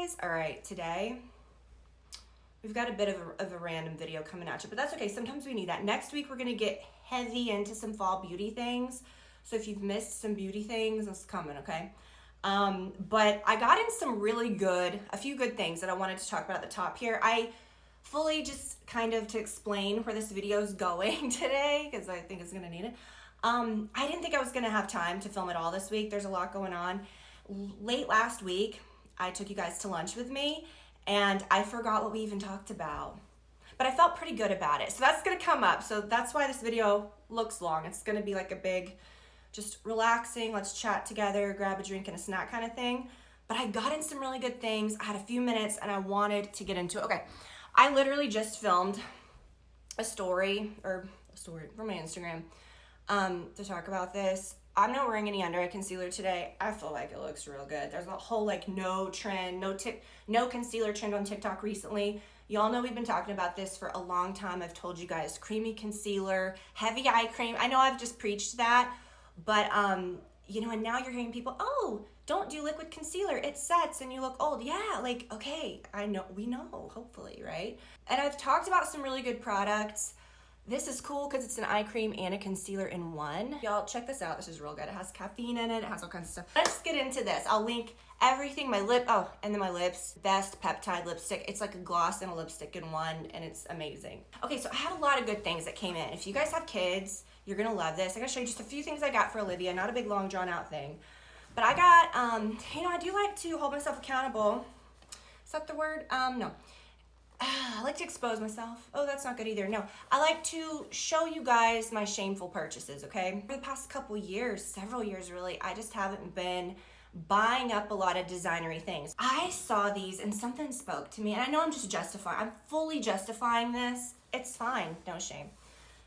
guys. All right, today we've got a bit of a random video coming at you, but that's okay. Sometimes we need that. Next week, we're gonna get heavy into some fall beauty things. So if you've missed some beauty things, it's coming, okay? But I got in a few good things that I wanted to talk about at the top here. I fully just kind of to explain where this video is going today, because I think it's gonna need it. I didn't think I was gonna have time to film it all this week. There's a lot going on. Late last week, I took you guys to lunch with me and I forgot what we even talked about, but I felt pretty good about it. So that's gonna come up. So that's why this video looks long. It's gonna be like a big, just relaxing, let's chat together, grab a drink and a snack kind of thing. But I got in some really good things. I had a few minutes and I wanted to get into it. Okay, I literally just filmed a story from my Instagram to talk about this. I'm not wearing any under eye concealer today. I feel like it looks real good. There's a whole like no concealer trend on TikTok recently. Y'all know we've been talking about this for a long time. I've told you guys creamy concealer, heavy eye cream. I know I've just preached that, but you know, and now you're hearing people, oh, don't do liquid concealer. It sets and you look old. Yeah, like, okay, we know, hopefully, right? And I've talked about some really good products. This is cool because it's an eye cream and a concealer in one. Y'all check this out. This is real good. It has caffeine in it. It has all kinds of stuff. Let's get into this. I'll link everything, my lips, best peptide lipstick. It's like a gloss and a lipstick in one, and it's amazing. Okay, so I had a lot of good things that came in. If you guys have kids, you're gonna love this. I'm gonna show you just a few things I got for Olivia, not a big long drawn out thing. But I got, you know, I do like to hold myself accountable. Is that the word? No. I like to expose myself. Oh, that's not good either. No, I like to show you guys my shameful purchases, okay? For the past couple years, several years really, I just haven't been buying up a lot of designery things. I saw these and something spoke to me, and I know I'm fully justifying this. It's fine, no shame.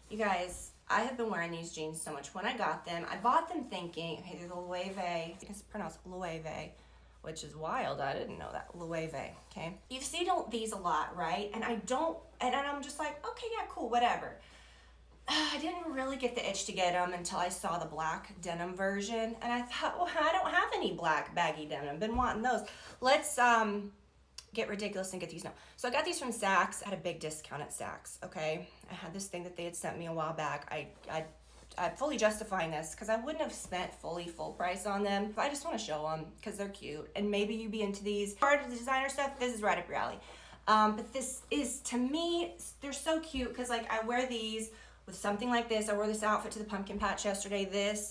You guys, I have been wearing these jeans so much. When I got them, I bought them thinking, okay, they're the Loewe, it's pronounced Loewe, which is wild. I didn't know that. Loewe, okay? You've seen these a lot, right? And I'm just like, okay, yeah, cool, whatever. I didn't really get the itch to get them until I saw the black denim version. And I thought, well, I don't have any black baggy denim. I've been wanting those. Let's get ridiculous and get these now. So I got these from Saks. I had a big discount at Saks, okay? I had this thing that they had sent me a while back. I'm fully justifying this because I wouldn't have spent full price on them. But I just want to show them because they're cute. And maybe you'd be into these. Part of the designer stuff, this is right up your alley. But this is, to me, they're so cute because like I wear these with something like this. I wore this outfit to the pumpkin patch yesterday.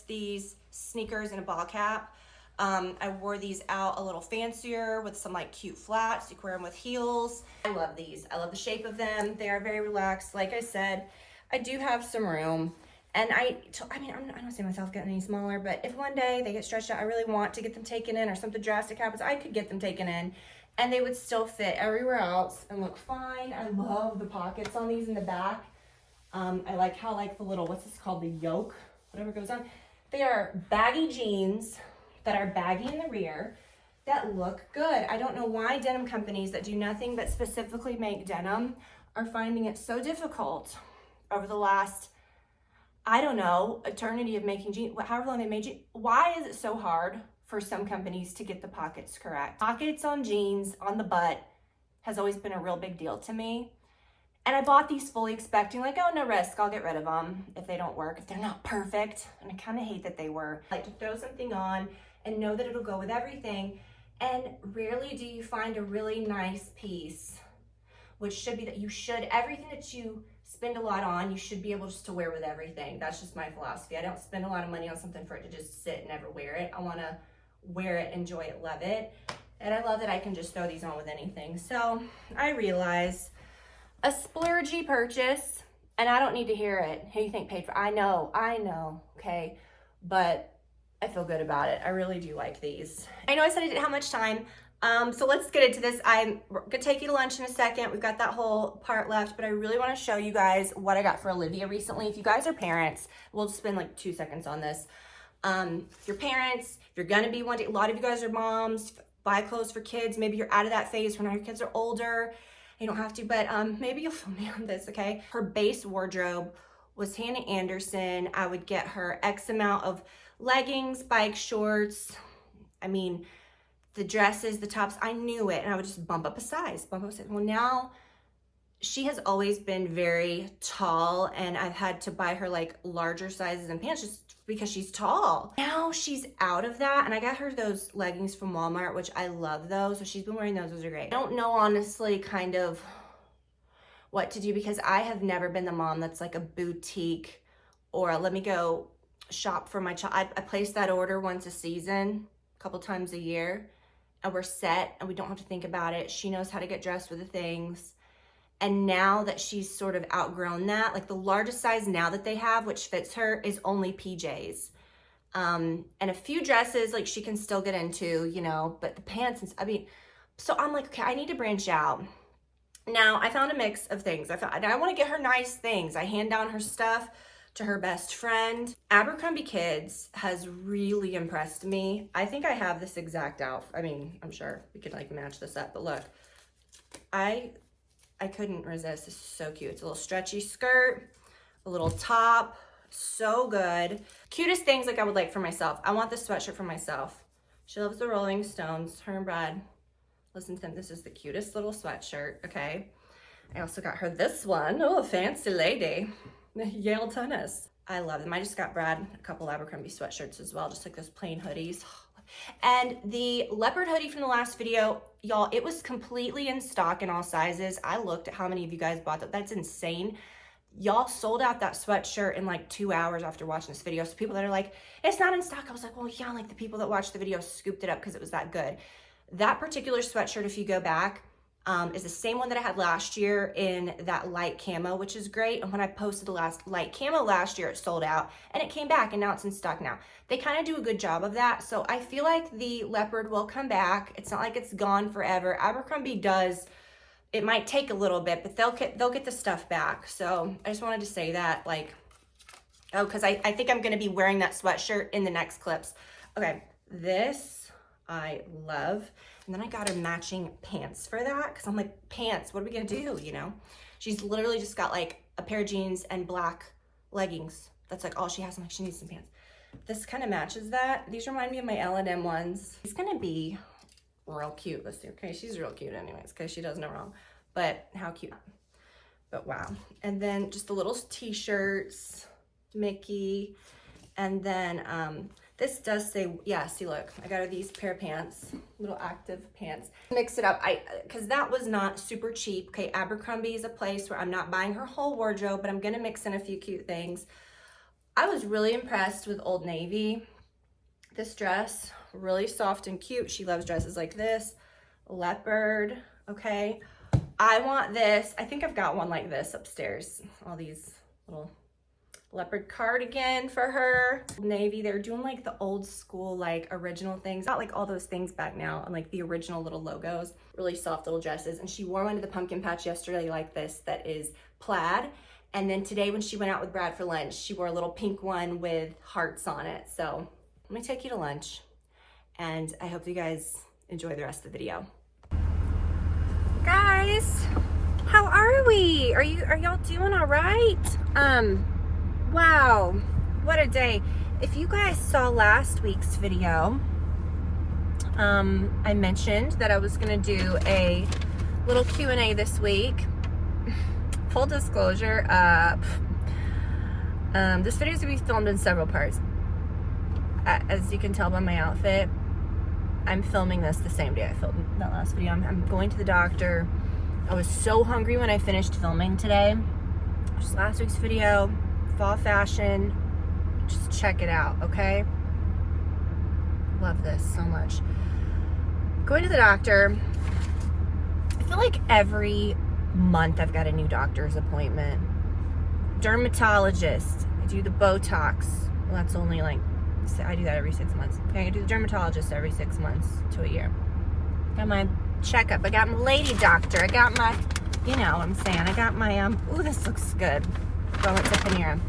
These sneakers and a ball cap. I wore these out a little fancier with some like cute flats. You can wear them with heels. I love these. I love the shape of them. They are very relaxed. Like I said, I do have some room. And I don't see myself getting any smaller, but if one day they get stretched out, I really want to get them taken in or something drastic happens, I could get them taken in and they would still fit everywhere else and look fine. I love the pockets on these in the back. I like how like the little, what's this called? The yoke, whatever goes on. They are baggy jeans that are baggy in the rear that look good. I don't know why denim companies that do nothing but specifically make denim are finding it so difficult over the last, I don't know, eternity of making jeans, however long they made jeans. Why is it so hard for some companies to get the pockets correct? Pockets on jeans, on the butt, has always been a real big deal to me. And I bought these fully expecting like, oh, no risk, I'll get rid of them if they don't work, if they're not perfect. And I kind of hate that they were. I like to throw something on and know that it'll go with everything. And rarely do you find a really nice piece, which should be that you should, everything that you spend a lot on, you should be able just to wear with everything. That's just my philosophy. I don't spend a lot of money on something for it to just sit and never wear it. I want to wear it, enjoy it, love it. And I love that I can just throw these on with anything. So I realize a splurgy purchase, and I don't need to hear it. Who you think paid for? I know, okay? But I feel good about it. I really do like these. I know I said I didn't have much time. So let's get into this. I'm gonna take you to lunch in a second. We've got that whole part left, but I really wanna show you guys what I got for Olivia recently. If you guys are parents, we'll just spend like 2 seconds on this. If you're parents, if you're gonna be one day, a lot of you guys are moms, buy clothes for kids. Maybe you're out of that phase when your kids are older. You don't have to, but maybe you'll feel me on this, okay? Her base wardrobe was Hannah Anderson. I would get her X amount of leggings, bike shorts. I mean, the dresses, the tops, I knew it, and I would just bump up a size, bump up a size. Well, now she has always been very tall, and I've had to buy her like larger sizes and pants just because she's tall. Now she's out of that, and I got her those leggings from Walmart, which I love those. So she's been wearing those. Those are great. I don't know honestly kind of what to do because I have never been the mom that's like a boutique or let me go shop for my child. I place that order once a season, a couple times a year, and we're set and we don't have to think about it. She knows how to get dressed with the things. And now that she's sort of outgrown that, like the largest size now that they have, which fits her, is only PJs. And a few dresses, like she can still get into, you know, but the pants, and I mean, so I'm like, okay, I need to branch out. Now I found a mix of things. I want to get her nice things. I hand down her stuff to her best friend. Abercrombie Kids has really impressed me. I think I have this exact outfit. I mean, I'm sure we could like match this up, but look, I couldn't resist. This is so cute. It's a little stretchy skirt, a little top, so good. Cutest things like I would like for myself. I want this sweatshirt for myself. She loves the Rolling Stones, her and Brad. Listen to them. This is the cutest little sweatshirt, okay? I also got her this one. Oh, fancy lady. Yale Tennis. I love them. I just got Brad a couple Abercrombie sweatshirts as well, just like those plain hoodies. And the leopard hoodie from the last video, y'all, it was completely in stock in all sizes. I looked at how many of you guys bought that. That's insane. Y'all sold out that sweatshirt in like 2 hours after watching this video. So people that are like, it's not in stock. I was like, well, yeah, like the people that watched the video scooped it up because it was that good. That particular sweatshirt, if you go back, is the same one that I had last year in that light camo, which is great. And when I posted the last light camo last year, it sold out and it came back and now it's in stock now. They kind of do a good job of that. So I feel like the leopard will come back. It's not like it's gone forever. Abercrombie does, it might take a little bit, but they'll get the stuff back. So I just wanted to say that, like, oh, because I think I'm going to be wearing that sweatshirt in the next clips. Okay, this I love. And then I got her matching pants for that because I'm like, pants, what are we gonna do, you know? She's literally just got like a pair of jeans and black leggings. That's like all she has. I'm like, she needs some pants. This kind of matches that. These remind me of my L&M ones. It's gonna be real cute. Let's see, okay, she's real cute anyways because she does no wrong. But how cute. But wow. And then just the little t-shirts, Mickey. And then this does say, yeah, see, look, I got her these pair of pants, little active pants. Mix it up, because that was not super cheap. Okay, Abercrombie is a place where I'm not buying her whole wardrobe, but I'm gonna mix in a few cute things. I was really impressed with Old Navy. This dress, really soft and cute. She loves dresses like this. Leopard, okay. I want this. I think I've got one like this upstairs. All these little leopard cardigan for her. Navy, they're doing like the old school, like original things. Not like all those things back now and like the original little logos. Really soft little dresses. And she wore one to the pumpkin patch yesterday like this that is plaid. And then today when she went out with Brad for lunch, she wore a little pink one with hearts on it. So let me take you to lunch. And I hope you guys enjoy the rest of the video. Guys, how are we? Are y'all doing all right? Wow, what a day. If you guys saw last week's video, I mentioned that I was gonna do a little Q&A this week. Full disclosure, this video is gonna be filmed in several parts. As you can tell by my outfit, I'm filming this the same day I filmed that last video. I'm going to the doctor. I was so hungry when I finished filming today. Just last week's video. Fall fashion, just check it out, okay? Love this so much. Going to the doctor, I feel like every month I've got a new doctor's appointment. Dermatologist, I do the Botox. Well, that's only like, I do that every 6 months. Okay, I do the dermatologist every 6 months to a year. Got my checkup, I got my lady doctor, I got my, you know what I'm saying, I got my, ooh, this looks good. Well, it's a Panera.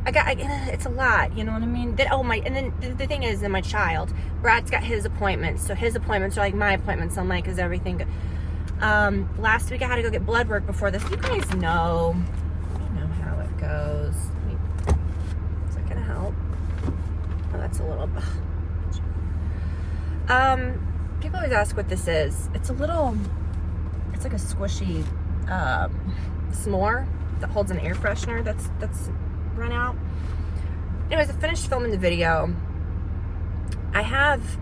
It's a lot, you know what I mean? And then the thing is, my child, Brad's got his appointments, so his appointments are like my appointments. I'm like, is everything good? Last week I had to go get blood work before this. You guys know, how it goes. Is that gonna help? Oh, that's a little, People always ask what this is. It's like a squishy s'more that holds an air freshener that's run out. Anyways, I finished filming the video.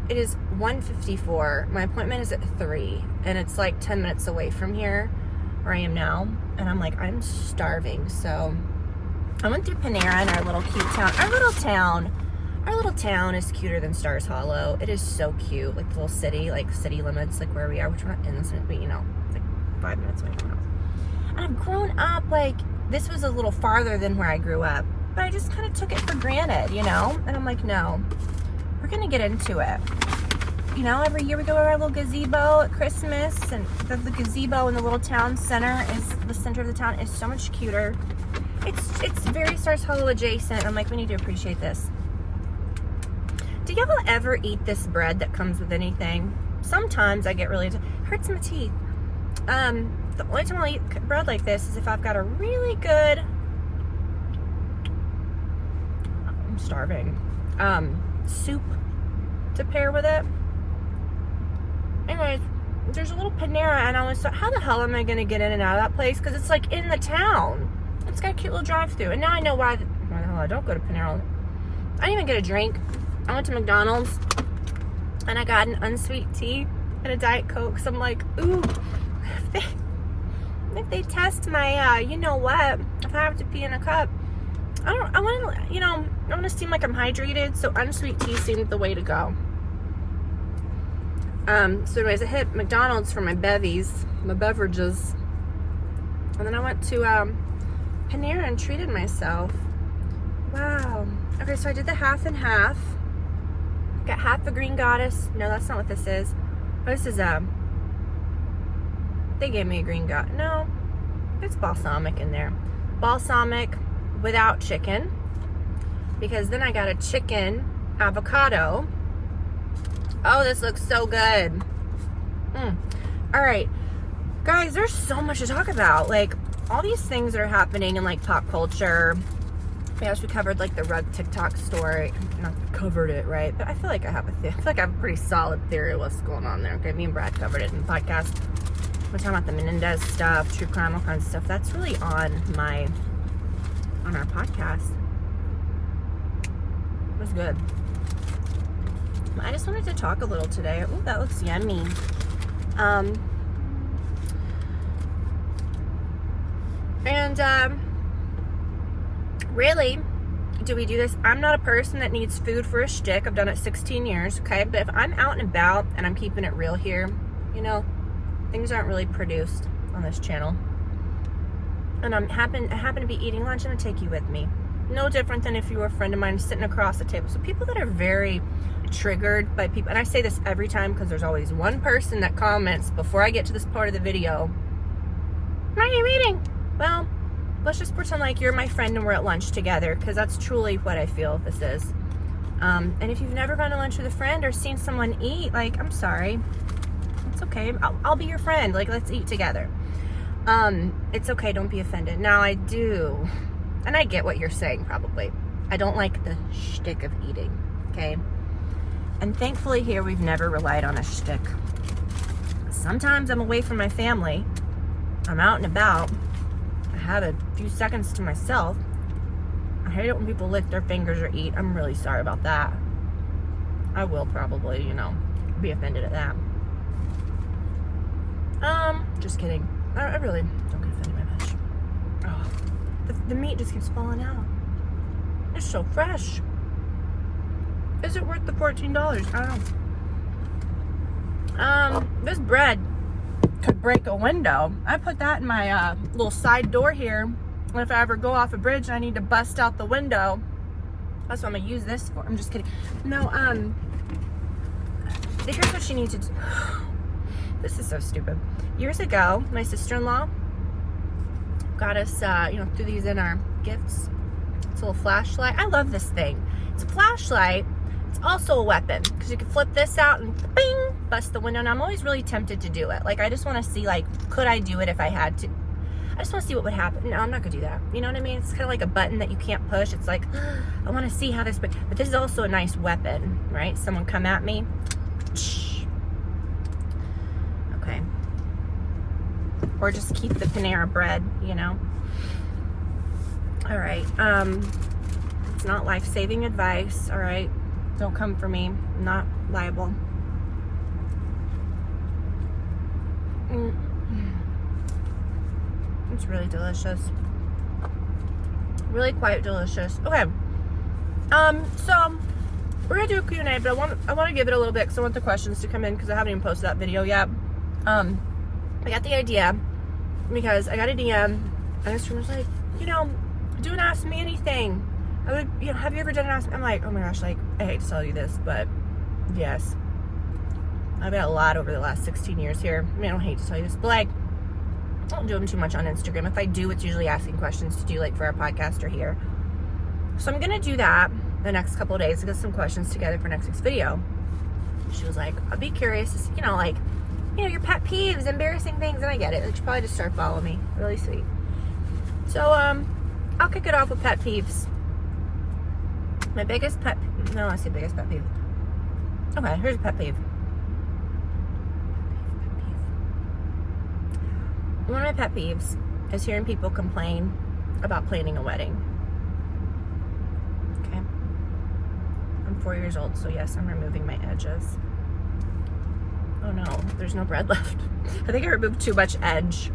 It is 1:54. My appointment is at 3, and it's like 10 minutes away from here, where I am now. And I'm like, I'm starving. So I went through Panera in our little cute town. Our little town is cuter than Stars Hollow. It is so cute. Like the little city, like city limits, like where we are, which we're not in this, but you know, it's like 5 minutes away from us. And I've grown up, like, this was a little farther than where I grew up, but I just kind of took it for granted, you know? And I'm like, no, we're gonna get into it. You know, every year we go to our little gazebo at Christmas, and the gazebo in the little town center the center of the town is so much cuter. It's very Stars Hollow adjacent. I'm like, we need to appreciate this. Do y'all ever eat this bread that comes with anything? Sometimes I get really, hurts my teeth. The only time I'll eat bread like this is if I've got a really good, I'm starving, soup to pair with it. Anyways, there's a little Panera, and I was like, how the hell am I going to get in and out of that place? Because it's like in the town. It's got a cute little drive-thru. And now I know why the hell I don't go to Panera. I didn't even get a drink. I went to McDonald's, and I got an unsweet tea and a Diet Coke. So I'm like, ooh, if they test my, you know what, if I have to pee in a cup, I want to seem like I'm hydrated, so unsweet tea seemed the way to go. So anyways, I hit McDonald's for my beverages, and then I went to Panera and treated myself. Wow. Okay, so I did the half and half. Got half a Green Goddess. No, that's not what this is. Oh, this is they gave me a Green Goddess. No, it's balsamic in there. Balsamic without chicken, because then I got a chicken avocado. Oh, this looks so good. All right, guys, there's so much to talk about. Like, all these things that are happening in like pop culture. Yes, we covered like the rug TikTok story. Not covered it, right? But I feel like I have a pretty solid theory of what's going on there. Okay, me and Brad covered it in the podcast. We're talking about the Menendez stuff, true crime, all kinds of stuff. That's really on our podcast. It was good. I just wanted to talk a little today. Oh, that looks yummy. Really, do we do this? I'm not a person that needs food for a shtick. I've done it 16 years, okay? But if I'm out and about and I'm keeping it real here, you know, things aren't really produced on this channel. And I happen to be eating lunch, I'm gonna take you with me. No different than if you were a friend of mine sitting across the table. So people that are very triggered by people, and I say this every time because there's always one person that comments before I get to this part of the video, "What are you eating?" Well, let's just pretend like you're my friend and we're at lunch together, because that's truly what I feel this is. And if you've never gone to lunch with a friend or seen someone eat, like, I'm sorry. It's okay. I'll be your friend. Like, let's eat together. It's okay. Don't be offended. Now, I do, and I get what you're saying probably. I don't like the shtick of eating, okay? And thankfully here, we've never relied on a shtick. Sometimes I'm away from my family. I'm out and about. I have a few seconds to myself. I hate it when people lick their fingers or eat. I'm really sorry about that. I will probably, you know, be offended at that. Just kidding. I really don't get offended by much. Oh, the meat just keeps falling out. It's so fresh. Is it worth the $14? I don't know. This bread could break a window. I put that in my little side door here. And if I ever go off a bridge and I need to bust out the window, that's what I'm gonna use this for. I'm just kidding. No, here's what she needs to do. This is so stupid. Years ago, my sister-in-law got us, threw these in our gifts. It's a little flashlight. I love this thing. It's a flashlight. It's also a weapon, because you can flip this out and bing, bust the window. And I'm always really tempted to do it. Like, I just want to see, like, could I do it if I had to? I just want to see what would happen. No, I'm not going to do that. You know what I mean? It's kind of like a button that you can't push. It's like, I want to see how this, but this is also a nice weapon, right? Someone come at me, Okay. Or just keep the Panera bread, you know? All right. It's not life-saving advice, all right? Don't come for me. I'm not liable. It's really delicious. Really quite delicious. Okay. So we're gonna do a Q&A, but I want to give it a little bit because I want the questions to come in because I haven't even posted that video yet. I got the idea because I got a DM and this was like, you know, do an Ask Me Anything. I would, you know, have you ever done an Ask Me? I'm like, oh my gosh, like, I hate to tell you this, but yes. I've got a lot over the last 16 years here. I mean, I don't hate to tell you this, but like, I don't do them too much on Instagram. If I do, it's usually asking questions to do like for our podcast or here. So I'm gonna do that the next couple of days to get some questions together for next week's video. She was like, I'll be curious to see, you know, like, you know, your pet peeves, embarrassing things, and I get it. Like, she probably just started following me. Really sweet. So, I'll kick it off with pet peeves. My biggest pet, no, I say biggest pet peeve. Okay, here's a pet peeve. One of my pet peeves is hearing people complain about planning a wedding. Okay. I'm 4 years old, so yes, I'm removing my edges. Oh no, there's no bread left. I think I removed too much edge.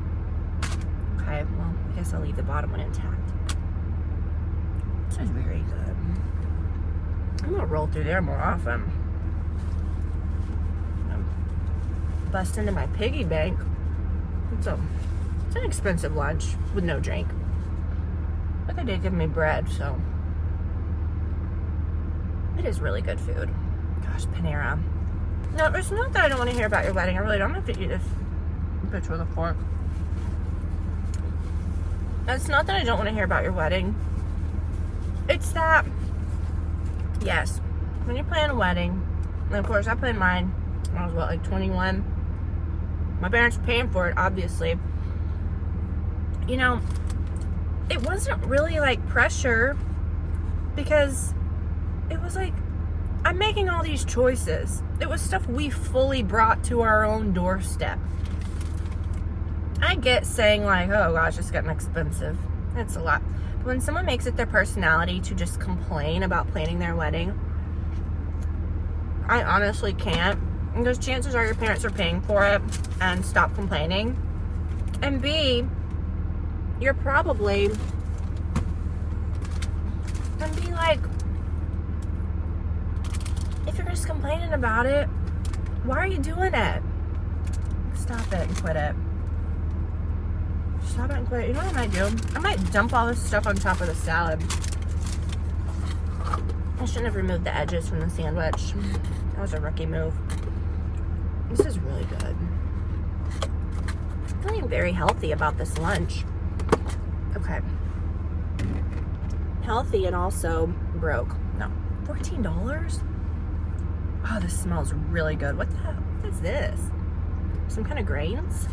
Okay, well, I guess I'll leave the bottom one intact. This is very good. I'm gonna roll through there more often. Bust into my piggy bank. It's an expensive lunch with no drink. But they did give me bread, so it is really good food. Gosh, Panera. No, it's not that I don't want to hear about your wedding. I really don't have to eat this bitch with a fork. It's not that I don't want to hear about your wedding. It's that, yes, when you plan a wedding, and of course I planned mine when I was, what, like 21? My parents were paying for it, obviously. You know, it wasn't really like pressure because it was like, I'm making all these choices. It was stuff we fully brought to our own doorstep. I get saying like, oh gosh, it's getting expensive. It's a lot. But when someone makes it their personality to just complain about planning their wedding, I honestly can't. Because chances are your parents are paying for it, and stop complaining. And B, you're probably gonna be like, if you're just complaining about it, why are you doing it? Stop it and quit it. Stop it and quit it. You know what I might do? I might dump all this stuff on top of the salad. I shouldn't have removed the edges from the sandwich. That was a rookie move. This is really good. I'm feeling very healthy about this lunch. Okay. Healthy and also broke. No. $14? Oh, this smells really good. What is this? Some kind of grains?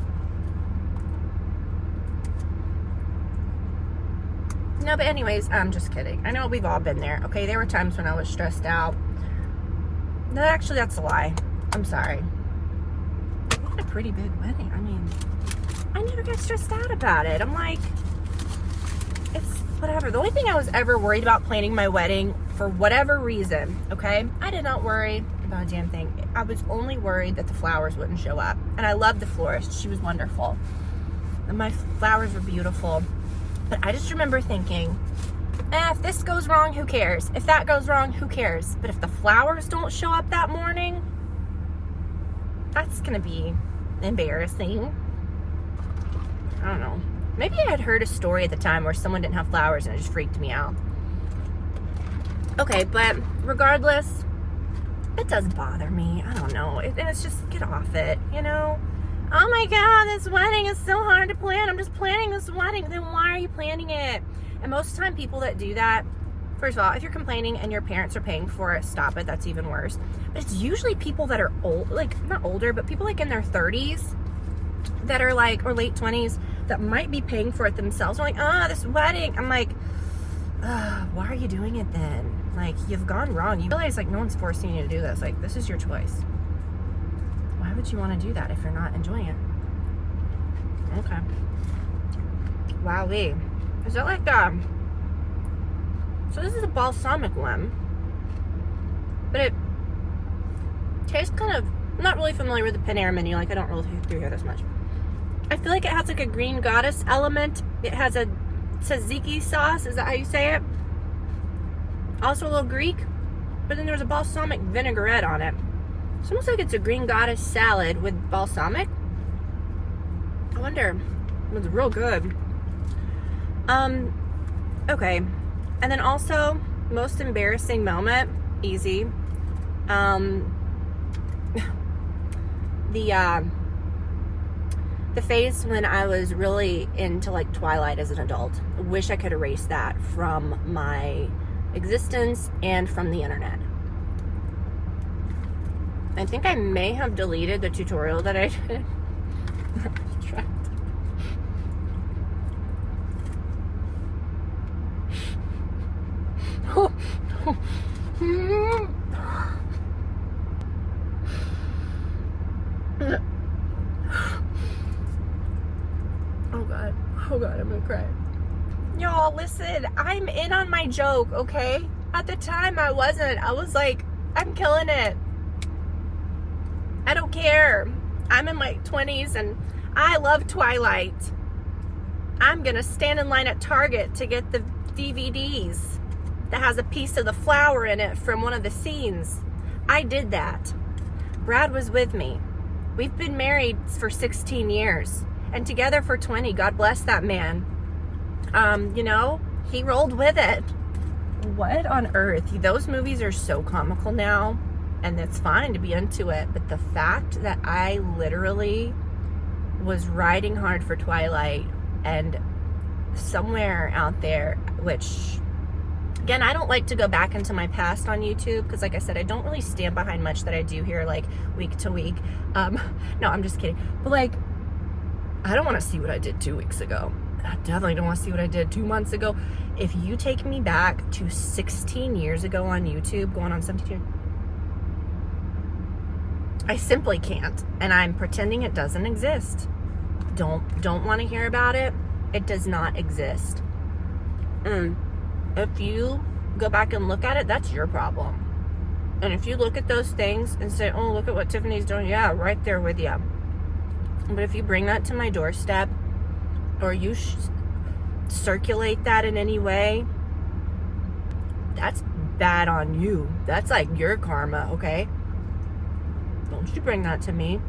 No, but anyways, I'm just kidding. I know we've all been there. Okay, there were times when I was stressed out. No, actually, that's a lie. I'm sorry. We had a pretty big wedding. I mean, I never get stressed out about it. I'm like, it's whatever. The only thing I was ever worried about planning my wedding, for whatever reason, okay, I did not worry about a damn thing. I was only worried that the flowers wouldn't show up. And I loved the florist. She was wonderful. And my flowers were beautiful. But I just remember thinking, if this goes wrong, who cares? If that goes wrong, who cares? But if the flowers don't show up that morning, that's gonna be embarrassing. I don't know. Maybe I had heard a story at the time where someone didn't have flowers and it just freaked me out. Okay, but regardless, it does bother me. I don't know. It's just, get off it, you know? Oh my God, this wedding is so hard to plan. I'm just planning this wedding. Then why are you planning it? And most of the time, people that do that, first of all, if you're complaining and your parents are paying for it, stop it. That's even worse. But it's usually people that are old, like, not older, but people like in their 30s that are like, or late 20s, that might be paying for it themselves. They're like, this wedding. I'm like, why are you doing it then? Like, you've gone wrong. You realize, like, no one's forcing you to do this. Like, this is your choice. would you want to do that if you're not enjoying it? Okay. Wowee. Is that like so this is a balsamic one, but it tastes kind of, I'm not really familiar with the Panera menu, like I don't really through here this much. I feel like it has like a green goddess element. It has a tzatziki sauce, is that how you say it? Also a little Greek, but then there's a balsamic vinaigrette on it. It's almost like it's a green goddess salad with balsamic. I wonder, it's real good. Okay. And then also, most embarrassing moment, easy. The phase when I was really into like Twilight as an adult. I wish I could erase that from my existence and from the internet. I think I may have deleted the tutorial that I did. Oh God, I'm gonna cry. Y'all, listen, I'm in on my joke, okay? At the time, I wasn't. I was like, I'm killing it. I don't care. I'm in my 20s and I love Twilight. I'm gonna stand in line at Target to get the DVDs that has a piece of the flower in it from one of the scenes. I did that. Brad was with me. We've been married for 16 years and together for 20. God bless that man. You know, he rolled with it. What on earth? Those movies are so comical now, and it's fine to be into it, but the fact that I literally was riding hard for Twilight, and somewhere out there, which again, I don't like to go back into my past on YouTube because, like I said, I don't really stand behind much that I do here, like week to week. No, I'm just kidding. But like, I don't want to see what I did 2 weeks ago. I definitely don't want to see what I did 2 months ago. If you take me back to 16 years ago on YouTube, going on 17 years, I simply can't. And I'm pretending it doesn't exist. Don't want to hear about it. It does not exist. If you go back and look at it, that's your problem. And if you look at those things and say, oh, look at what Tiffany's doing, yeah, right there with you. But if you bring that to my doorstep, or you circulate that in any way, that's bad on you. That's like your karma, okay? Don't you bring that to me.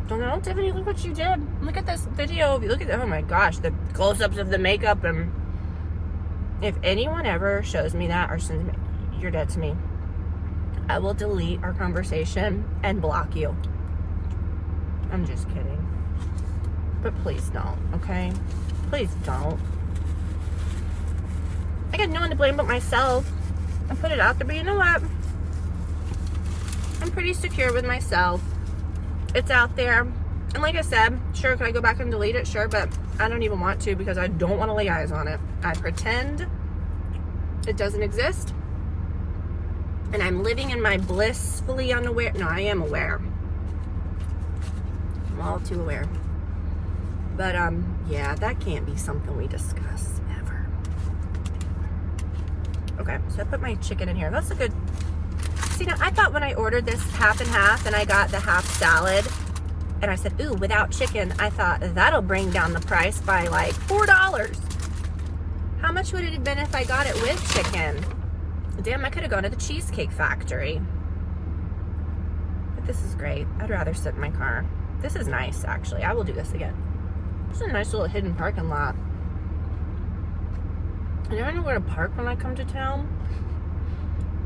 Don't, Tiffany, look what you did. Look at this video. Look at, oh my gosh, the close-ups of the makeup. And if anyone ever shows me that or sends me, you're dead to me. I will delete our conversation and block you. I'm just kidding. But please don't, okay? Please don't. I got no one to blame but myself. I put it out there, but you know what? I'm pretty secure with myself. It's out there. And like I said, sure, can I go back and delete it? Sure, but I don't even want to because I don't want to lay eyes on it. I pretend it doesn't exist. And I'm living in my blissfully unaware. No, I am aware. I'm all too aware. But, yeah, that can't be something we discuss ever. Okay, so I put my chicken in here. That's a good... See, now, I thought when I ordered this half and half and I got the half salad, and I said, ooh, without chicken, I thought that'll bring down the price by, like, $4. How much would it have been if I got it with chicken? Damn, I could have gone to the Cheesecake Factory. But this is great. I'd rather sit in my car. This is nice, actually. I will do this again. It's a nice little hidden parking lot. I never know where to park when I come to town.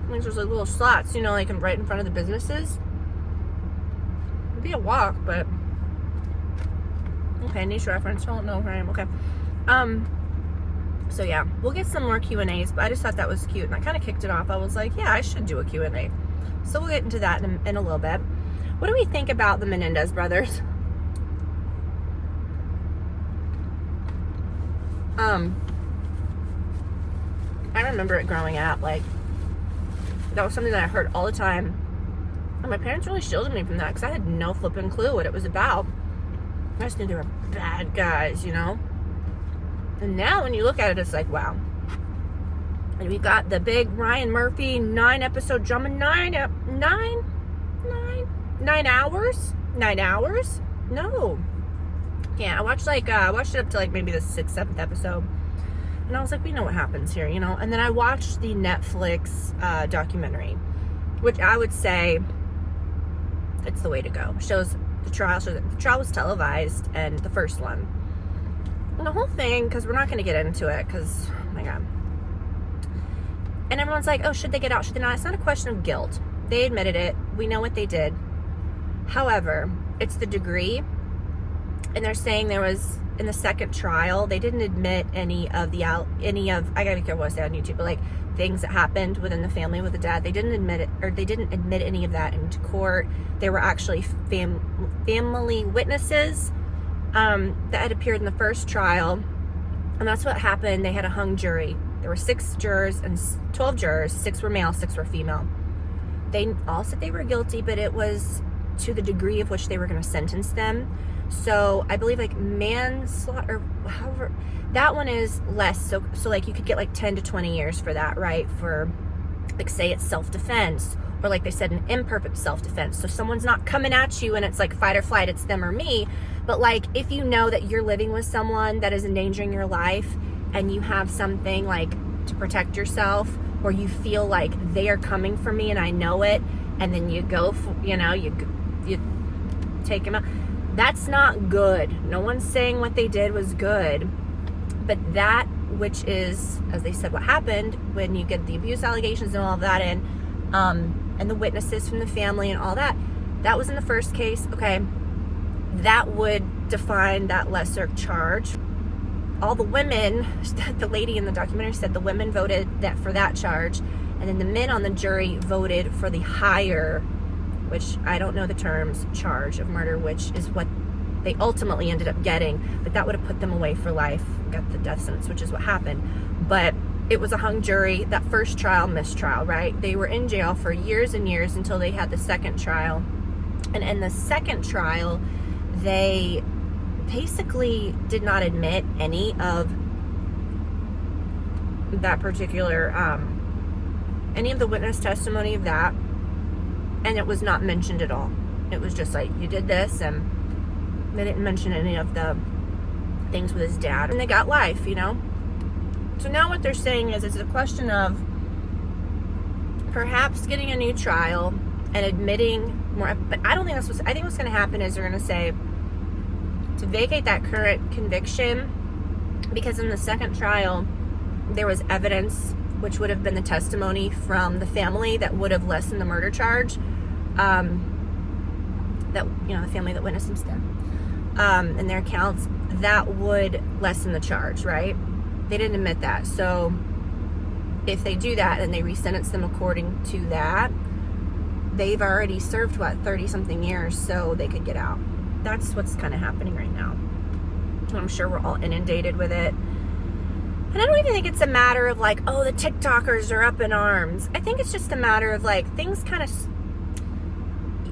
Like there's like little slots, you know, like right in front of the businesses. It'd be a walk, but okay, niche reference. Don't know where I am. Okay. So yeah, we'll get some more Q&As, but I just thought that was cute, and I kind of kicked it off. I was like, yeah, I should do a Q&A. So we'll get into that in a little bit. What do we think about the Menendez brothers? I remember it growing up, like, that was something that I heard all the time. And my parents really shielded me from that because I had no flipping clue what it was about. I just knew they were bad guys, you know? And now when you look at it, it's like, wow. And we got the big Ryan Murphy 9-episode drama. 9 hours? 9 hours? No. Yeah, I watched it up to like maybe the 6th, 7th episode. And I was like, we know what happens here, you know? And then I watched the Netflix documentary, which I would say it's the way to go. The trial was televised, and the first one. And the whole thing, because we're not going to get into it, because, oh my God. And everyone's like, oh, should they get out? Should they not? It's not a question of guilt. They admitted it. We know what they did. However, it's the degree. And they're saying there was, in the second trial, they didn't admit any of, I gotta be careful what I say on YouTube, but like things that happened within the family with the dad. They didn't admit it, or they didn't admit any of that into court. There were actually family witnesses that had appeared in the first trial. And that's what happened. They had a hung jury. There were 6 jurors and 12 jurors. 6 were male, 6 were female. They all said they were guilty, but it was to the degree of which they were going to sentence them. So I believe like manslaughter, or however, that one is less. So like you could get like 10 to 20 years for that, right? For like, say it's self-defense, or like they said, an imperfect self-defense. So someone's not coming at you and it's like fight or flight, it's them or me. But like, if you know that you're living with someone that is endangering your life and you have something like to protect yourself, or you feel like they are coming for me and I know it, and then you go, you take them out. That's not good. No one's saying what they did was good, but that, which is, as they said, what happened when you get the abuse allegations and all of that in, and the witnesses from the family and all that, that was in the first case. Okay, that would define that lesser charge. All the women, the lady in the documentary said the women voted for that charge, and then the men on the jury voted for the higher, which I don't know the terms, charge of murder, which is what they ultimately ended up getting, but that would have put them away for life, got the death sentence, which is what happened. But it was a hung jury. That first trial, mistrial, right? They were in jail for years and years until they had the second trial. And in the second trial, they basically did not admit any of that particular, any of the witness testimony of that. And it was not mentioned at all. It was just like, you did this, and they didn't mention any of the things with his dad. And they got life, you know? So now what they're saying is it's a question of perhaps getting a new trial and admitting more. But I don't think that's I think what's going to happen is they're going to say to vacate that current conviction, because in the second trial, there was evidence, which would have been the testimony from the family that would have lessened the murder charge. That, you know, the family that witnessed him death, in their accounts, that would lessen the charge, right? They didn't admit that. So if they do that and they resentence them according to that, they've already served, 30 something years, so they could get out. That's what's kind of happening right now. And I'm sure we're all inundated with it. And I don't even think it's a matter of like, oh, the TikTokers are up in arms. I think it's just a matter of like, things kind of,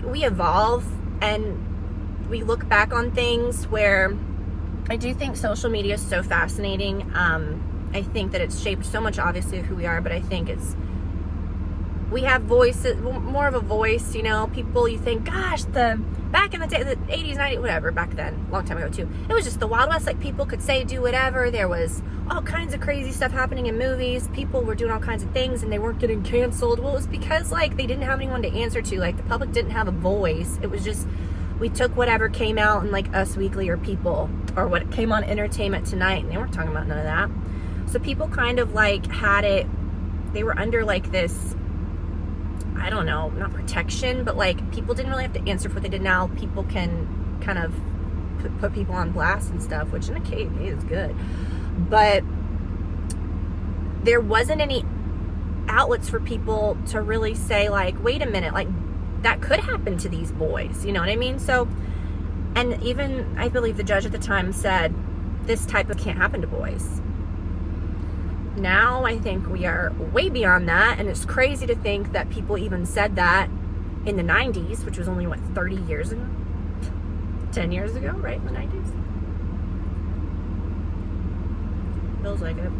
we evolve and we look back on things where I do think social media is so fascinating. I think that it's shaped so much, obviously, of who we are, but I think we have voices, more of a voice, you know, people, you think, gosh, back in the day, the 80s, 90s, whatever, back then, long time ago too, it was just the Wild West. Like, people could say, do whatever. There was all kinds of crazy stuff happening in movies. People were doing all kinds of things and they weren't getting canceled. Well, it was because, like, they didn't have anyone to answer to. Like, the public didn't have a voice. It was just, we took whatever came out in, like, Us Weekly or People, or what came on Entertainment Tonight, and they weren't talking about none of that. So people kind of, like, had it, they were under, like, this, I don't know, not protection, but like people didn't really have to answer for what they did. Now people can kind of put people on blast and stuff, which in a case is good. But there wasn't any outlets for people to really say like, wait a minute, like that could happen to these boys. You know what I mean? So, and even I believe the judge at the time said this type of can't happen to boys. Now I think we are way beyond that, and it's crazy to think that people even said that in the 90s, which was only, 30 years ago? 10 years ago, right? In the 90s? Feels like it.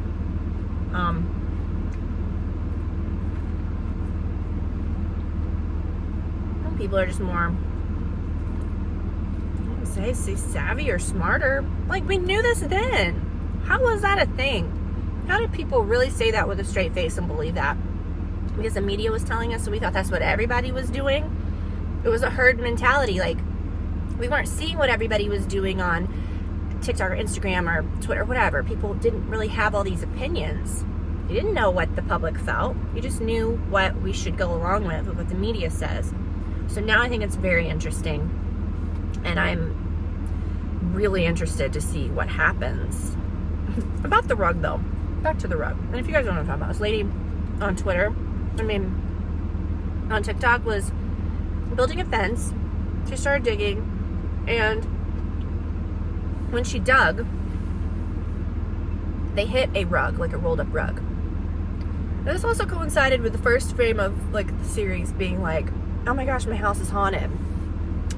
Some people are just more, say savvy or smarter. Like, we knew this then. How was that a thing? How did people really say that with a straight face and believe that? Because the media was telling us, so we thought that's what everybody was doing. It was a herd mentality. Like, we weren't seeing what everybody was doing on TikTok or Instagram or Twitter or whatever. People didn't really have all these opinions. You didn't know what the public felt. You just knew what we should go along with what the media says. So now I think it's very interesting. And I'm really interested to see what happens. About the rug, though. Back to the rug. And if you guys don't know what I'm talking about, this lady on Twitter, on TikTok, was building a fence. She started digging, and when she dug, they hit a rug, like a rolled up rug. And this also coincided with the first frame of the series being like, oh my gosh, my house is haunted.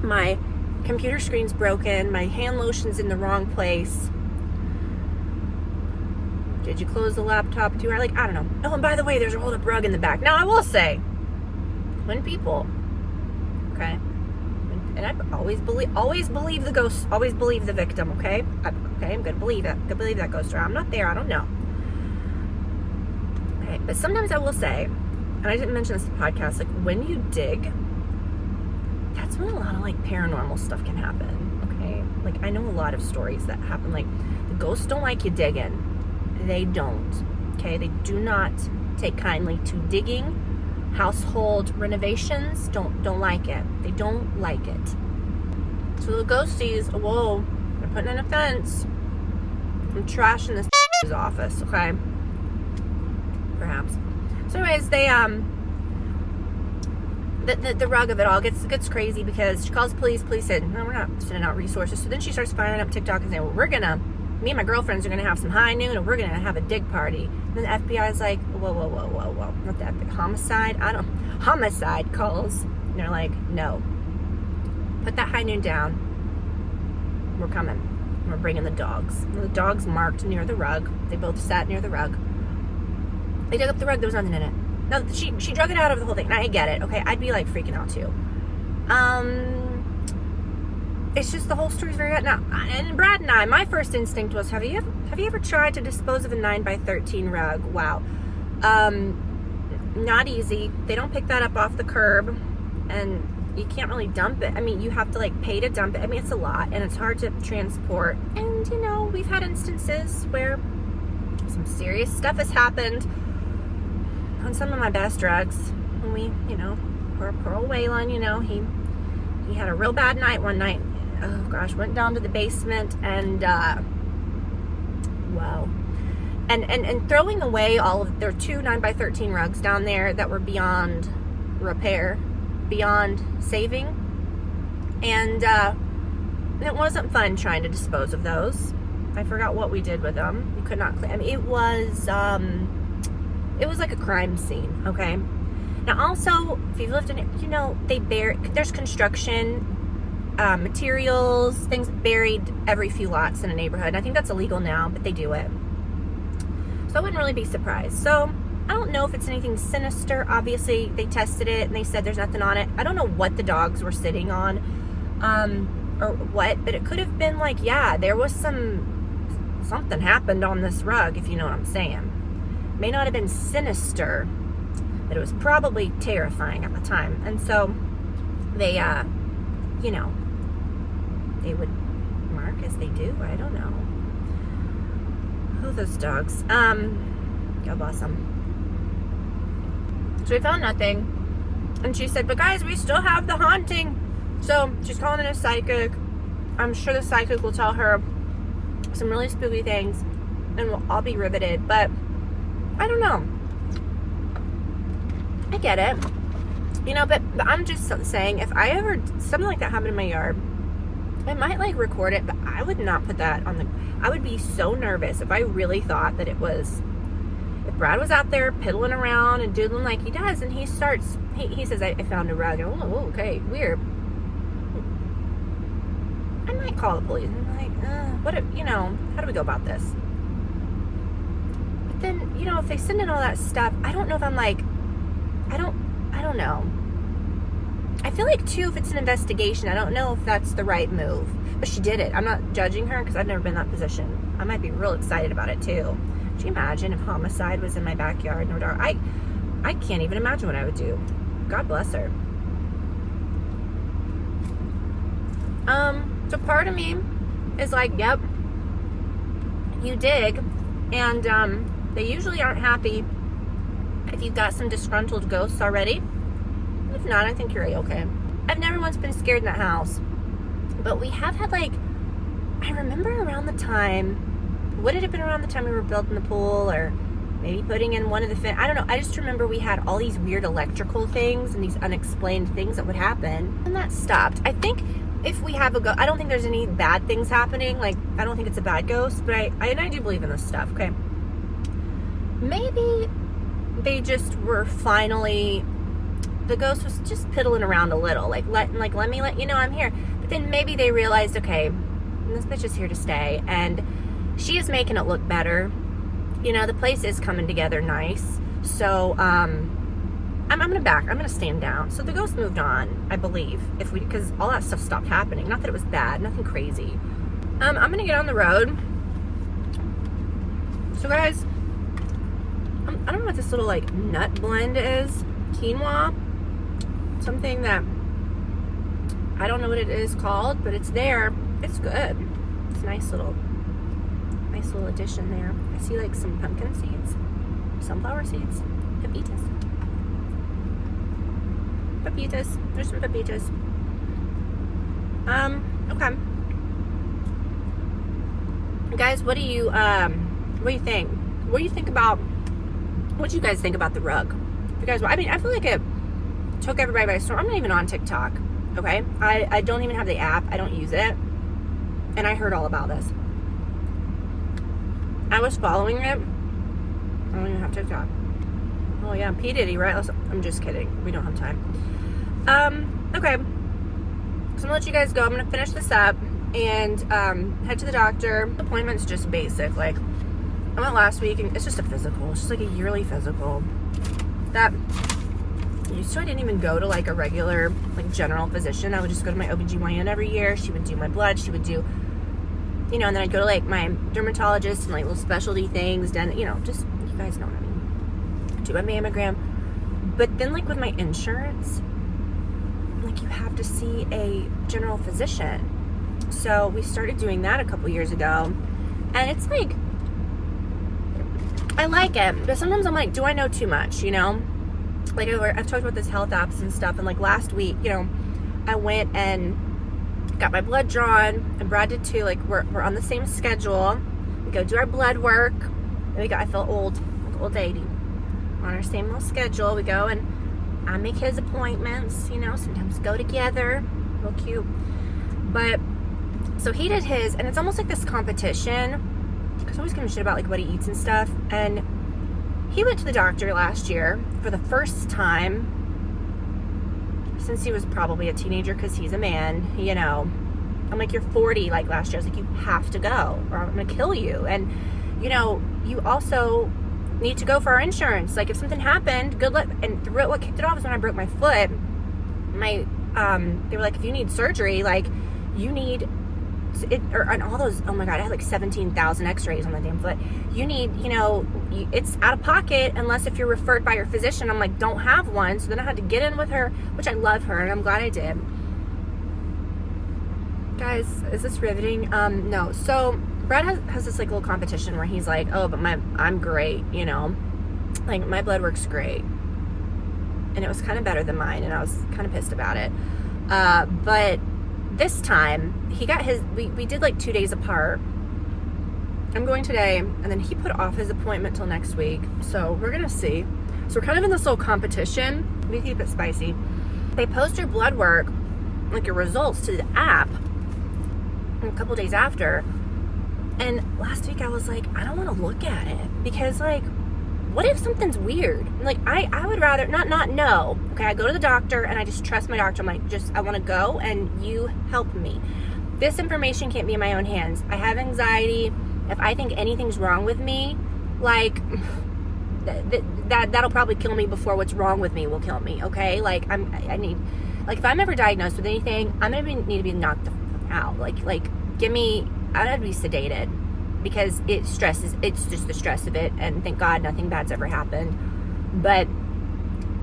My computer screen's broken. My hand lotion's in the wrong place. Did you close the laptop too early? I don't know. Oh, and by the way, there's a rolled up rug in the back. Now, I will say, when people, okay, and I always believe the ghost, always believe the victim, okay? I'm gonna believe it. I'm gonna believe that ghost story. I'm not there. I don't know. Okay, but sometimes I will say, and I didn't mention this in the podcast, when you dig, that's when a lot of paranormal stuff can happen, okay? I know a lot of stories that happen. The ghosts don't like you digging. They don't, okay? They do not take kindly to digging. Household renovations don't like it. They don't like it. So the ghost sees, whoa, they're putting in a fence. I'm trashing this office, okay? Perhaps. So anyways, they the rug of it all gets crazy because she calls police. Police said, no, we're not sending out resources. So then she starts firing up TikTok and saying, well, me and my girlfriends are gonna have some high noon and we're gonna have a dig party. And then the FBI is like, whoa, not that big. Homicide calls. And they're like, no. Put that high noon down. We're coming. We're bringing the dogs. And the dogs marked near the rug. They both sat near the rug. They dug up the rug. There was nothing in it. No, she drug it out of the whole thing. Now, I get it. Okay, I'd be freaking out too. It's just the whole story's very good. Now, and Brad and I, my first instinct was, have you ever tried to dispose of a 9x13 rug? Wow. Not easy. They don't pick that up off the curb, and you can't really dump it. You have to pay to dump it. It's a lot, and it's hard to transport. And we've had instances where some serious stuff has happened on some of my best drugs. When we, poor old Waylon, he had a real bad night one night. Oh gosh, went down to the basement and wow. And throwing away there were 2 9x13 rugs down there that were beyond repair, beyond saving. And it wasn't fun trying to dispose of those. I forgot what we did with them. We could not clean. It was like a crime scene, okay? Now also, if you've lived in it, there's construction, materials, things buried every few lots in a neighborhood. And I think that's illegal now, but they do it. So I wouldn't really be surprised. So I don't know if it's anything sinister. Obviously, they tested it and they said there's nothing on it. I don't know what the dogs were sitting on, or what, but it could have been there was something happened on this rug, if you know what I'm saying. May not have been sinister, but it was probably terrifying at the time. And so they, they would mark as they do. I don't know. Oh, those dogs. God bless them. So we found nothing. And she said, but guys, we still have the haunting. So she's calling in a psychic. I'm sure the psychic will tell her some really spooky things and we'll all be riveted. But I don't know. I get it. But I'm just saying, if I ever, something like that happened in my yard, I might record it, but I would not put that on I would be so nervous if I really thought that it was if Brad was out there piddling around and doodling like he does, and he says, I found a rug. And, oh, okay, weird. I might call the police. I'm like, how do we go about this? But then, if they send in all that stuff, I don't know if I'm like, I don't know. I feel like, too, if it's an investigation, I don't know if that's the right move. But she did it. I'm not judging her because I've never been in that position. I might be real excited about it, too. Could you imagine if homicide was in my backyard? No doubt. I can't even imagine what I would do. God bless her. So part of me is like, yep, you dig. And they usually aren't happy if you've got some disgruntled ghosts already. If not, I think you're okay. I've never once been scared in that house. But we have had, like, I remember around the time, would it have been around the time we were building the pool, or maybe putting in one of the I don't know. I just remember we had all these weird electrical things and these unexplained things that would happen. And that stopped. I think if we have I don't think there's any bad things happening. Like, I don't think it's a bad ghost, but I do believe in this stuff, okay? Maybe they just were finally, the ghost was just piddling around a little. Like, let me let you know I'm here. But then maybe they realized, okay, this bitch is here to stay. And she is making it look better. The place is coming together nice. So, I'm gonna stand down. So the ghost moved on, I believe, because all that stuff stopped happening. Not that it was bad, nothing crazy. I'm gonna get on the road. So guys, I don't know what this little like nut blend is. Quinoa, something that I don't know what it is called, but it's there. It's good. It's a nice little addition there. I see like some pumpkin seeds, sunflower seeds, pepitas. There's some pepitas. Okay. Guys, what do you think? What do you think about, what do you guys think about the rug? If you guys, I feel like it took everybody by storm. I'm not even on TikTok, okay? I don't even have the app. I don't use it. And I heard all about this. I was following it. I don't even have TikTok. Oh yeah, P. Diddy, right? I'm just kidding. We don't have time. Okay. So I'm gonna let you guys go. I'm gonna finish this up and head to the doctor. The appointment's just basic. Like, I went last week and it's just a physical. It's just like a yearly physical. That used to, I didn't even go to like a regular like general physician. I would just go to my OBGYN every year. She would do my blood. She would do, and then I'd go to like my dermatologist and like little specialty things. Then, just, you guys know what I mean. Do a mammogram. But then like with my insurance, like you have to see a general physician. So we started doing that a couple years ago. And it's like, I like it, but sometimes I'm like, do I know too much, Like I've talked about this health apps and stuff, and like last week, I went and got my blood drawn, and Brad did too. Like we're on the same schedule. We go do our blood work, and I feel old, like old lady. We're on our same little schedule. We go and I make his appointments, sometimes go together, real cute. But so he did his, and it's almost like this competition. Because I always give him shit about like what he eats and stuff. And he went to the doctor last year for the first time since he was probably a teenager, because he's a man, I'm like, you're 40 like last year. I was like, you have to go or I'm gonna kill you. And you also need to go for our insurance. Like if something happened, good luck. And what kicked it off is when I broke my foot. They were like, if you need surgery, like you need it, and all those, oh my god, I had like 17,000 x-rays on my damn foot. You need, it's out of pocket unless if you're referred by your physician. I'm like, don't have one. So then I had to get in with her, which I love her and I'm glad I did. Guys, is this riveting? No. So Brad has this like little competition where he's like, oh, but I'm great, like my blood work's great. And it was kind of better than mine, and I was kind of pissed about it. But this time he got his, we did like 2 days apart. I'm going today, and then he put off his appointment till next week. So we're gonna see. So we're kind of in this little competition. We keep it spicy. They post your blood work, like your results, to the app a couple days after. And last week I was like, I don't want to look at it because like what if something's weird? Like, I would rather not know. Okay, I go to the doctor and I just trust my doctor. I'm like, I want to go and you help me. This information can't be in my own hands. I have anxiety. If I think anything's wrong with me, like, that'll probably kill me before what's wrong with me will kill me, okay? Like, if I'm ever diagnosed with anything, I'm gonna need to be knocked the fuck out. Like, I'd have to be sedated, because it's just the stress of it, and thank God nothing bad's ever happened. But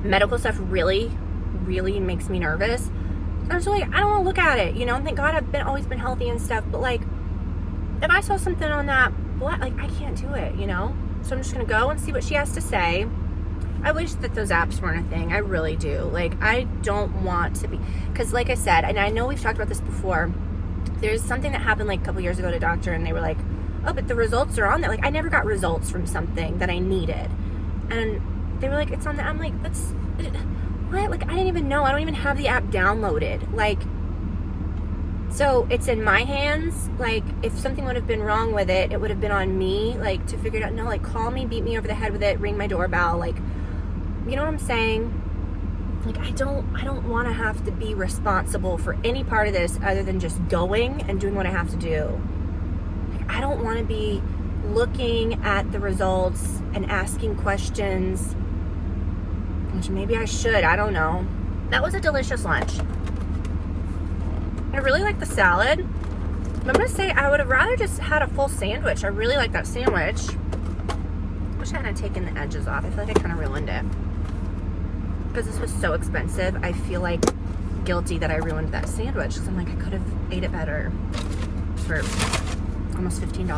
medical stuff really, really makes me nervous. I'm just like, I don't want to look at it, you know, and thank God I've always been healthy and stuff, but like, if I saw something on that, like, I can't do it, you know? So I'm just gonna go and see what she has to say. I wish that those apps weren't a thing. I really do. Like, I don't want to be, because like I said, and I know we've talked about this before, there's something that happened like a couple years ago to a doctor, and they were like, oh, but the results are on there. Like, I never got results from something that I needed. And they were like, it's on there. I'm like, what? Like, I didn't even know. I don't even have the app downloaded. Like, so it's in my hands. Like, if something would have been wrong with it, it would have been on me, like, to figure it out. No, like, call me, beat me over the head with it, ring my doorbell. Like, you know what I'm saying? Like, I don't want to have to be responsible for any part of this other than just going and doing what I have to do. Like, I don't want to be looking at the results and asking questions, which maybe I should. I don't know. That was a delicious lunch. I really like the salad. I'm going to say I would have rather just had a full sandwich. I really like that sandwich. Wish I hadn't taken the edges off. I feel like I kind of ruined it. Because this was so expensive, I feel like guilty that I ruined that sandwich. Because I'm like, I could have ate it better for almost $15.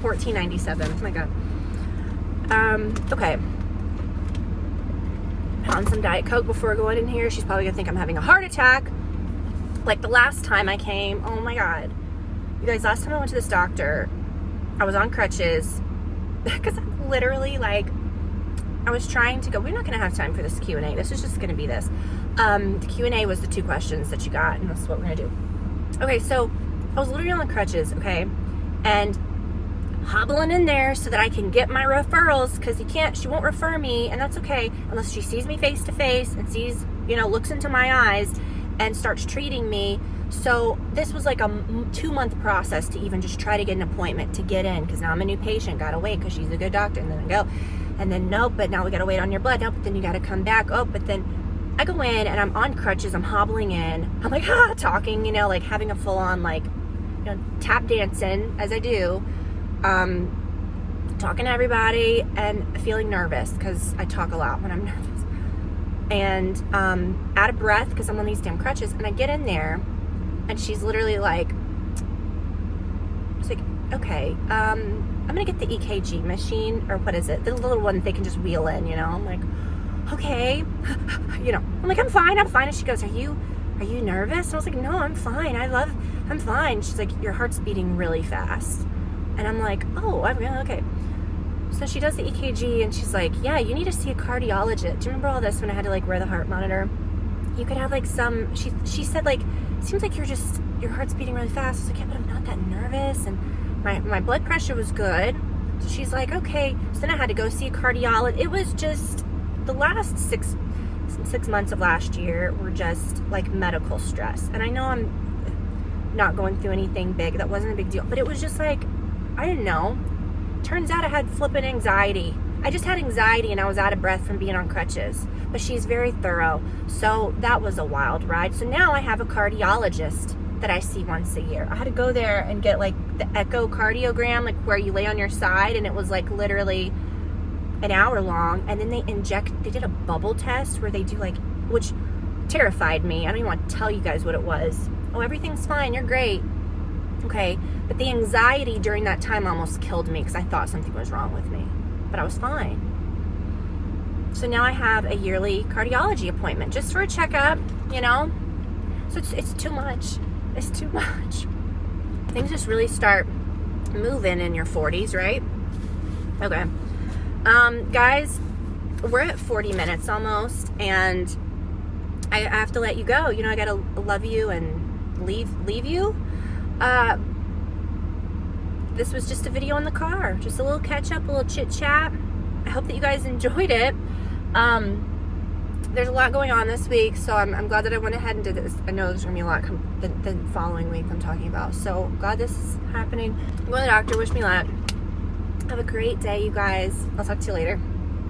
$14.97. Oh my God. Okay. On some Diet Coke before going in here. She's probably going to think I'm having a heart attack. Like the last time I came, oh my God. You guys, last time I went to this doctor, I was on crutches. Because I'm literally like, I was trying to go, we're not going to have time for this Q&A. This is just going to be this. The Q&A was the 2 questions that you got, and that's what we're going to do. Okay, so I was literally on crutches, okay? And hobbling in there so that I can get my referrals, because she won't refer me, and that's okay, unless she sees me face to face and sees, looks into my eyes and starts treating me. So this was like a 2-month process to even just try to get an appointment to get in, because now I'm a new patient, gotta wait because she's a good doctor, and then I go, and then nope, but now we gotta wait on your blood, nope, but then you gotta come back, oh, but then I go in and I'm on crutches, I'm hobbling in, I'm like, talking, like having a full-on like, tap dancing as I do, talking to everybody and feeling nervous because I talk a lot when I'm nervous. And out of breath because I'm on these damn crutches, and I get in there and she's literally like, it's like, okay, I'm gonna get the EKG machine, or what is it, the little one they can just wheel in, I'm like, okay, I'm like, I'm fine. And she goes, are you nervous? And I was like, no, I'm fine, I'm fine. She's like, your heart's beating really fast. And I'm like, oh, I'm really okay. So she does the EKG and she's like, yeah, you need to see a cardiologist. Do you remember all this when I had to like wear the heart monitor? You could have like she said like, seems like your heart's beating really fast. I was like, yeah, but I'm not that nervous. And my blood pressure was good. So she's like, okay. So then I had to go see a cardiologist. It was just the last six months of last year were just like medical stress. And I know I'm not going through anything big. That wasn't a big deal. But it was just like, I didn't know. Turns out I had flippin' anxiety. I just had anxiety and I was out of breath from being on crutches. But she's very thorough. So that was a wild ride. So now I have a cardiologist that I see once a year. I had to go there and get like the echocardiogram, like where you lay on your side, and it was like literally an hour long. And then they did a bubble test where they do like, which terrified me. I don't even want to tell you guys what it was. Oh, everything's fine. You're great. Okay. But the anxiety during that time almost killed me because I thought something was wrong with me. But I was fine. So now I have a yearly cardiology appointment just for a checkup, So it's too much. It's too much. Things just really start moving in your 40s, right? Okay. Guys, we're at 40 minutes almost, and I have to let you go. I gotta love you and leave you. This was just a video in the car, just a little catch up, a little chit chat. I hope that you guys enjoyed it. There's a lot going on this week, so I'm glad that I went ahead and did this. I know there's gonna be a lot the following week I'm talking about, so glad this is happening. I'm going to the doctor. Wish me luck. Have a great day, you guys. I'll talk to you later.